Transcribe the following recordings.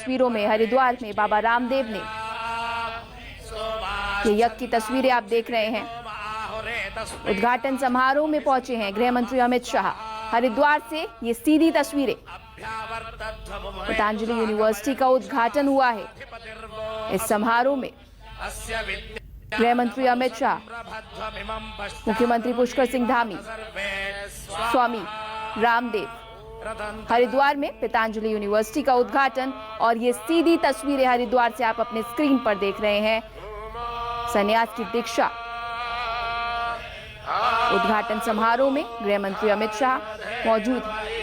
तस्वीरों में हरिद्वार में बाबा रामदेव ने, ये यज्ञ की तस्वीरें आप देख रहे हैं। उद्घाटन समारोह में पहुंचे हैं गृह मंत्री अमित शाह। हरिद्वार से ये सीधी तस्वीरें। पतंजलि यूनिवर्सिटी का उद्घाटन हुआ है। इस समारोह में गृह मंत्री अमित शाह, मुख्यमंत्री पुष्कर सिंह धामी, स्वामी रामदेव। हरिद्वार में पतंजलि यूनिवर्सिटी का उद्घाटन और ये सीधी तस्वीरें हरिद्वार से आप अपने स्क्रीन पर देख रहे हैं। संन्यास की दीक्षा। उद्घाटन समारोह में गृह मंत्री अमित शाह मौजूद हैं।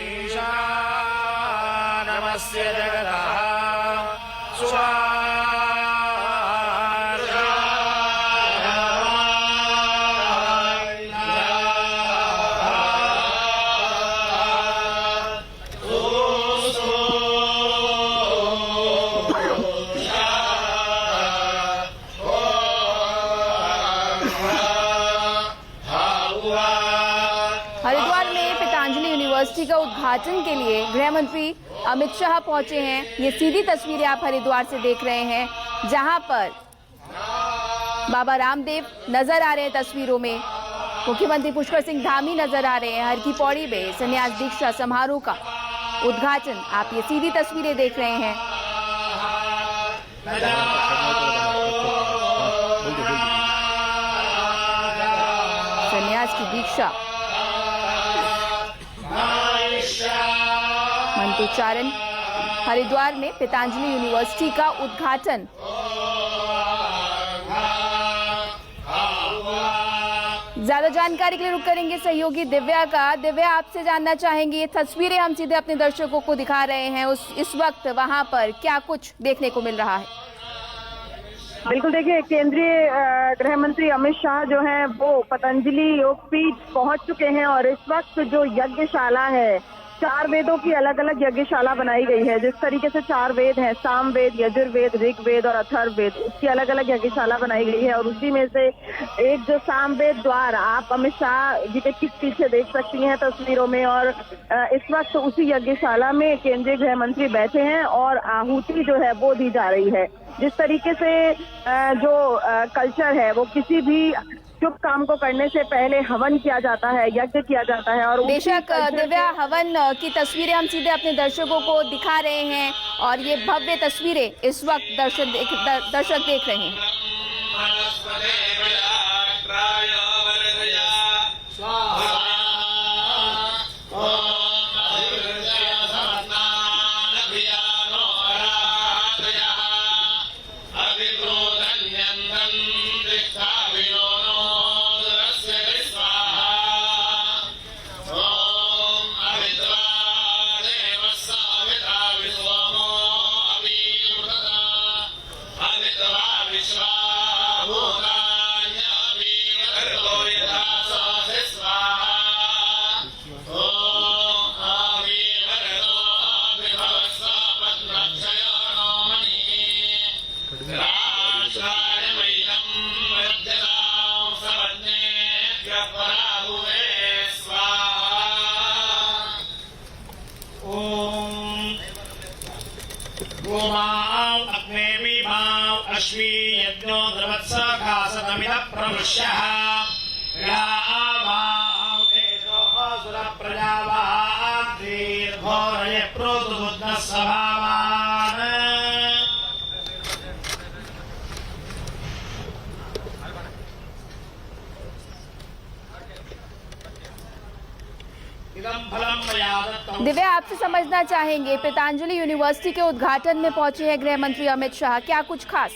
हरिद्वार में पतंजलि यूनिवर्सिटी का उद्घाटन के लिए गृह मंत्री अमित शाह पहुंचे हैं। ये सीधी तस्वीरें आप हरिद्वार से देख रहे हैं, जहां पर बाबा रामदेव नजर आ रहे हैं तस्वीरों में। मुख्यमंत्री पुष्कर सिंह धामी नजर आ रहे हैं। हर की पौड़ी में संन्यास दीक्षा समारोह का उद्घाटन आप ये सीधी तस्वीरें देख रहे हैं। संन्यास की दीक्षा, मंत्रोच्चारण। हरिद्वार में पतंजलि यूनिवर्सिटी का उद्घाटन। ज्यादा जानकारी के लिए रुक करेंगे सहयोगी दिव्या का। दिव्या, आपसे जानना चाहेंगे, ये तस्वीरें हम सीधे अपने दर्शकों को दिखा रहे हैं, इस वक्त वहां पर क्या कुछ देखने को मिल रहा है? बिल्कुल, देखिए, केंद्रीय गृह मंत्री अमित शाह जो हैं वो पतंजलि योगपीठ पहुंच चुके हैं और इस वक्त जो यज्ञशाला है, 4 वेदों की अलग अलग यज्ञशाला बनाई गई है। जिस तरीके से 4 वेद हैं, सामवेद, यजुर्वेद, ऋग्वेद और अथर्ववेद, उसकी अलग अलग यज्ञशाला बनाई गई है। और उसी में से एक जो सामवेद द्वार, आप अमित शाह जी के ठीक पीछे देख सकती हैं तस्वीरों में। और इस वक्त उसी यज्ञशाला में केंद्रीय गृह मंत्री बैठे हैं और आहुति जो है वो दी जा रही है। जिस तरीके से जो कल्चर है वो किसी भी शुभ काम को करने से पहले हवन किया जाता है, यज्ञ किया जाता है। और बेशक दिव्या, हवन की तस्वीरें हम सीधे अपने दर्शकों को दिखा रहे हैं और ये भव्य तस्वीरें इस वक्त दर्शक देख रहे हैं। अश्वी यज्ञो द्रवत्सखासतमिद प्रमुष्यः यावाव एषो असुर प्रजावान् दीर्घोरये प्रोतुबुद्धः स्वभावान्। दिव्या, आपसे समझना चाहेंगे, पतंजलि यूनिवर्सिटी के उद्घाटन में पहुंचे हैं गृह मंत्री अमित शाह, क्या कुछ खास?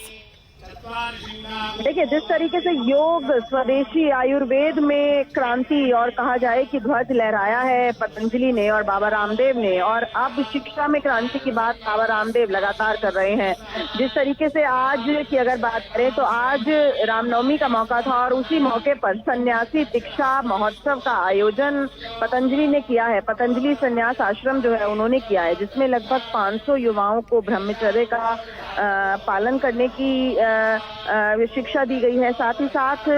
देखिए, जिस तरीके से योग स्वदेशी आयुर्वेद में क्रांति और कहा जाए कि ध्वज लहराया है पतंजलि ने और बाबा रामदेव ने, और अब शिक्षा में क्रांति की बात बाबा रामदेव लगातार कर रहे हैं। जिस तरीके से आज की अगर बात करें तो आज रामनवमी का मौका था और उसी मौके पर सन्यासी दीक्षा महोत्सव का आयोजन पतंजलि ने किया है। पतंजलि संन्यास आश्रम जो है उन्होंने किया है, जिसमें लगभग 500 युवाओं को ब्रह्मचर्य का पालन करने की शिक्षा दी गई है। साथ ही साथ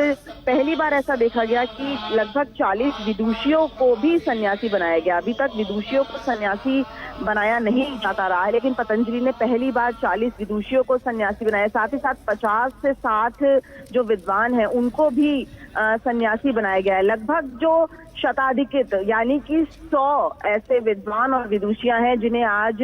पहली बार ऐसा देखा गया कि लगभग 40 विदुषियों को भी सन्यासी बनाया गया। अभी तक विदुषियों को सन्यासी बनाया नहीं जाता रहा है, लेकिन पतंजलि ने पहली बार 40 विदुषियों को सन्यासी बनाया। साथ ही साथ 50 से 60 जो विद्वान हैं उनको भी सन्यासी बनाया गया है। लगभग जो शताधिकित यानी कि 100 ऐसे विद्वान और विदुषियां हैं जिन्हें आज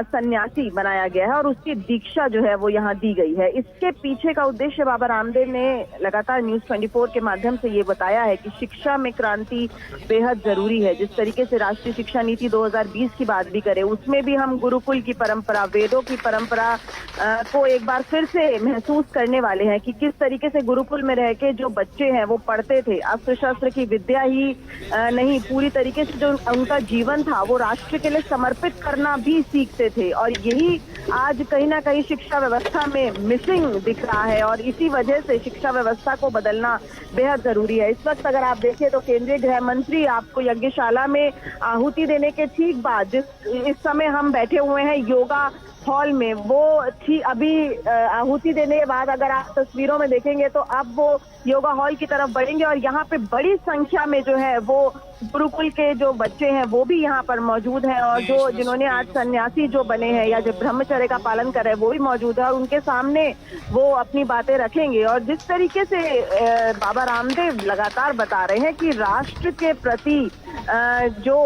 सन्यासी बनाया गया है और उसकी दीक्षा जो है वो यहाँ दी गई है। इसके पीछे का उद्देश्य बाबा रामदेव ने लगातार न्यूज़ 24 के माध्यम से ये बताया है कि शिक्षा में क्रांति बेहद जरूरी है। जिस तरीके से राष्ट्रीय शिक्षा नीति 2020 की बात भी करें, उसमें भी हम गुरुकुल की परंपरा, वेदों की परंपरा को एक बार फिर से महसूस करने वाले हैं कि किस तरीके से गुरुकुल में रह के जो बच्चे हैं वो पढ़ते थे। अस्त्र शस्त्र की विद्या ही नहीं, पूरी तरीके से जो उनका जीवन था वो राष्ट्र के लिए समर्पित करना भी सीखते थे। और यही आज कहीं ना कहीं शिक्षा व्यवस्था में मिसिंग दिख रहा है और इसी वजह से शिक्षा व्यवस्था को बदलना बेहद जरूरी है। इस वक्त अगर आप देखें तो केंद्रीय गृह मंत्री आपको यज्ञशाला में आहुति देने के ठीक बाद इस समय हम बैठे हुए हैं योगा हॉल में, वो थी अभी आहुति देने के बाद अगर आप तस्वीरों में देखेंगे तो अब वो योगा हॉल की तरफ बढ़ेंगे और यहाँ पे बड़ी संख्या में जो है वो गुरुकुल के जो बच्चे हैं वो भी यहाँ पर मौजूद हैं और जो जिन्होंने आज सन्यासी जो बने हैं या जो ब्रह्मचर्य का पालन कर रहे हैं वो भी मौजूद है और उनके सामने वो अपनी बातें रखेंगे। और जिस तरीके से बाबा रामदेव लगातार बता रहे हैं कि राष्ट्र के प्रति जो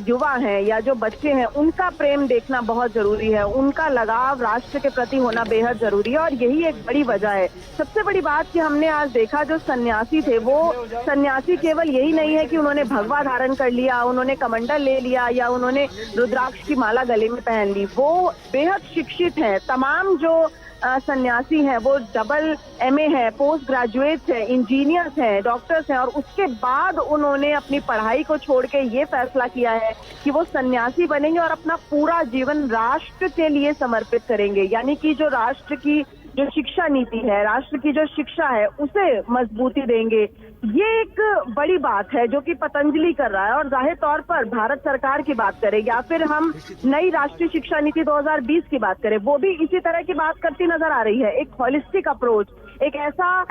युवा हैं या जो बच्चे हैं उनका प्रेम देखना बहुत जरूरी है, उनका लगाव राष्ट्र के प्रति होना बेहद जरूरी है और यही एक बड़ी वजह है। सबसे बड़ी बात कि हमने आज देखा जो सन्यासी थे वो सन्यासी केवल यही नहीं है कि उन्होंने भगवा धारण कर लिया, उन्होंने कमंडल ले लिया या उन्होंने रुद्राक्ष की माला गले में पहन ली। वो बेहद शिक्षित हैं। तमाम जो सन्यासी हैं वो डबल MA है, पोस्ट ग्रेजुएट्स हैं, इंजीनियर्स हैं, डॉक्टर्स हैं और उसके बाद उन्होंने अपनी पढ़ाई को छोड़ के ये फैसला किया है कि वो सन्यासी बनेंगे और अपना पूरा जीवन राष्ट्र के लिए समर्पित करेंगे। यानी कि जो राष्ट्र की जो शिक्षा नीति है, राष्ट्र की जो शिक्षा है उसे मजबूती देंगे। ये एक बड़ी बात है जो कि पतंजलि कर रहा है और जाहिर तौर पर भारत सरकार की बात करें या फिर हम नई राष्ट्रीय शिक्षा नीति 2020 की बात करें, वो भी इसी तरह की बात करती नजर आ रही है। एक होलिस्टिक अप्रोच, एक ऐसा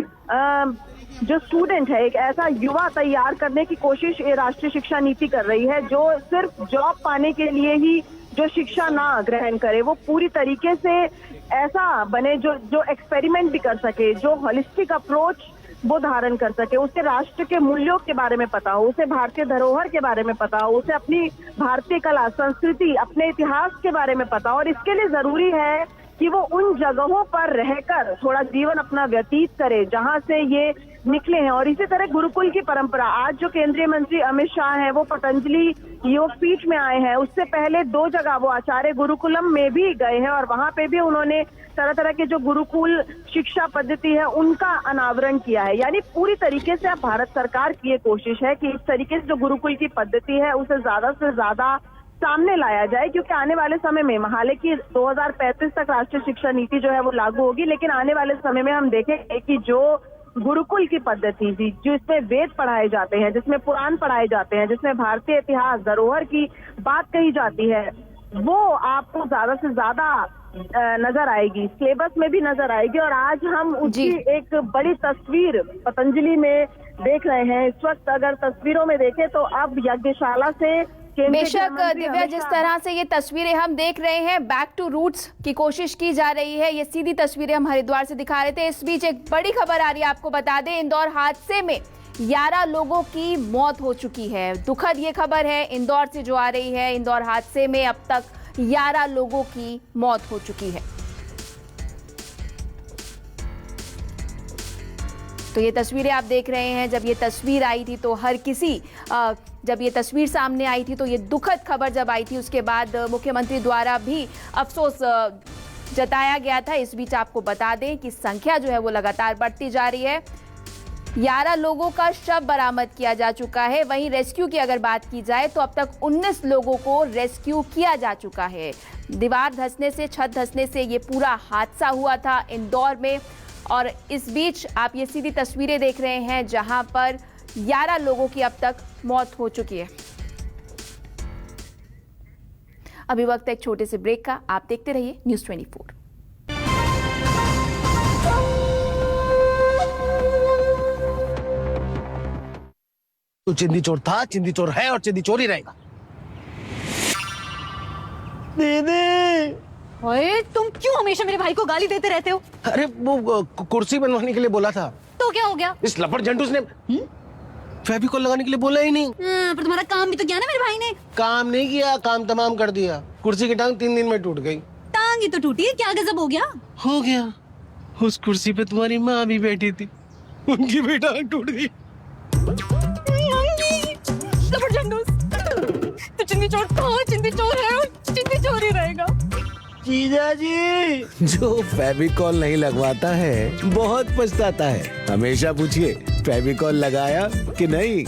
जो स्टूडेंट है, एक ऐसा युवा तैयार करने की कोशिश ये राष्ट्रीय शिक्षा नीति कर रही है जो सिर्फ जॉब पाने के लिए ही जो शिक्षा ना ग्रहण करे, वो पूरी तरीके से ऐसा बने जो एक्सपेरिमेंट भी कर सके, जो होलिस्टिक अप्रोच वो धारण कर सके, उसे राष्ट्र के मूल्यों के बारे में पता हो, उसे भारतीय धरोहर के बारे में पता हो, उसे अपनी भारतीय कला संस्कृति, अपने इतिहास के बारे में पता हो। और इसके लिए जरूरी है कि वो उन जगहों पर रहकर थोड़ा जीवन अपना व्यतीत करे जहां से ये निकले हैं। और इसी तरह गुरुकुल की परंपरा, आज जो केंद्रीय मंत्री अमित शाह हैं वो पतंजलि योगपीठ में आए हैं, उससे पहले 2 जगह वो आचार्य गुरुकुलम में भी गए हैं और वहां पे भी उन्होंने तरह तरह के जो गुरुकुल शिक्षा पद्धति है उनका अनावरण किया है। यानी पूरी तरीके से अब भारत सरकार की ये कोशिश है कि इस तरीके से जो गुरुकुल की पद्धति है उसे ज्यादा से ज्यादा सामने लाया जाए, क्योंकि आने वाले समय में हालांकि 2035 तक राष्ट्रीय शिक्षा नीति जो है वो लागू होगी, लेकिन आने वाले समय में हम देखेंगे कि जो गुरुकुल की पद्धति थी, जिसमें वेद पढ़ाए जाते हैं, जिसमें पुराण पढ़ाए जाते हैं, जिसमें भारतीय इतिहास धरोहर की बात कही जाती है, वो आपको ज्यादा से ज्यादा नजर आएगी, सिलेबस में भी नजर आएगी। और आज हम उसकी एक बड़ी तस्वीर पतंजलि में देख रहे हैं। इस वक्त अगर तस्वीरों में देखें तो अब यज्ञशाला से बेशक दिव्या, जिस तरह से ये तस्वीरें हम देख रहे हैं, बैक टू रूट्स की कोशिश की जा रही है। ये सीधी तस्वीरें हम हरिद्वार से दिखा रहे थे। इस बीच एक बड़ी खबर आ रही है, आपको बता दें, इंदौर हादसे में 11 लोगों की मौत हो चुकी है। दुखद ये खबर है इंदौर से जो आ रही है। इंदौर हादसे में अब तक 11 लोगों की मौत हो चुकी है। तो ये तस्वीरें आप देख रहे हैं। जब ये तस्वीर आई थी तो हर किसी जब ये तस्वीर सामने आई थी तो ये दुखद खबर जब आई थी उसके बाद मुख्यमंत्री द्वारा भी अफसोस जताया गया था। इस बीच आपको बता दें कि संख्या जो है वो लगातार बढ़ती जा रही है। 11 लोगों का शव बरामद किया जा चुका है। वहीं रेस्क्यू की अगर बात की जाए तो अब तक 19 लोगों को रेस्क्यू किया जा चुका है। दीवार धंसने से, छत धंसने से ये पूरा हादसा हुआ था इंदौर में। और इस बीच आप ये सीधी तस्वीरें देख रहे हैं जहां पर 11 लोगों की अब तक मौत हो चुकी है। अभी वक्त एक छोटे से ब्रेक का, आप देखते रहिए न्यूज़ 24। तो चिंदी चोर था, चिंदी चोर है और चिंदी चोर ही रहेगा। दीदी, ओए, तुम क्यों हमेशा मेरे भाई को गाली देते रहते हो? अरे वो कुर्सी बनवाने के लिए बोला था। तो क्या हो गया? इस लपड़ झंडूस ने फेविकोल लगाने के लिए बोला ही नहीं। पर तुम्हारा काम भी तो किया ना मेरे भाई ने। काम नहीं किया, काम तमाम कर दिया। कुर्सी की टांग 3 दिन में टूट गई। टांग ही तो टूटी है, क्या गजब हो गया? हो गया। उस कुर्सी पे तुम्हारी माँ भी बैठी थी, उनकी भी टांग टूट गई। तो चिंदी चोर था, चिंदी चोर है और चिंदी चोर ही रहेगा। जीजा जी, जो फेविकॉल नहीं लगवाता है बहुत पछताता है। हमेशा पूछिए फेविकॉल लगाया कि नहीं।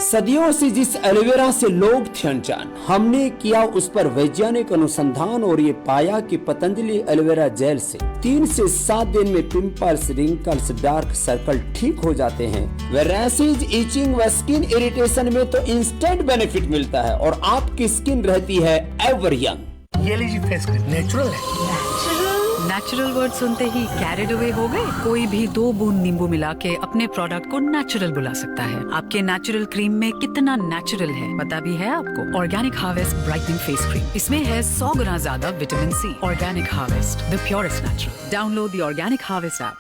सदियों से जिस एलोवेरा से लोग थे अनजान, हमने किया उस पर वैज्ञानिक अनुसंधान और ये पाया कि पतंजलि एलोवेरा जेल से 3 से 7 दिन में पिंपल्स, रिंकल्स, डार्क सर्कल ठीक हो जाते हैं। व रैशेज, इचिंग व स्किन इरिटेशन में तो इंस्टेंट बेनिफिट मिलता है और आपकी स्किन रहती है एवर यंग। ये लीजिए फेस क्रीम, नेचुरल है। नेचुरल वर्ड सुनते ही कैरिड अवे हो गए? कोई भी 2 बूंद नींबू मिला के अपने प्रोडक्ट को नेचुरल बुला सकता है। आपके नेचुरल क्रीम में कितना नेचुरल है पता भी है आपको? Organic harvest brightening face cream, इसमें है 100 गुना ज्यादा vitamin C. Organic harvest, the purest natural. Download the organic harvest app.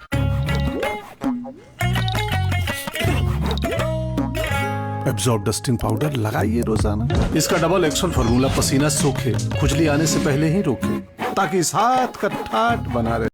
Absorb dusting powder लगाइए रोजाना। इसका डबल एक्शन फार्मूला पसीना सोखे, खुजली आने से पहले ही रोके, ताकि इस हाथ का ठाट बना रहे।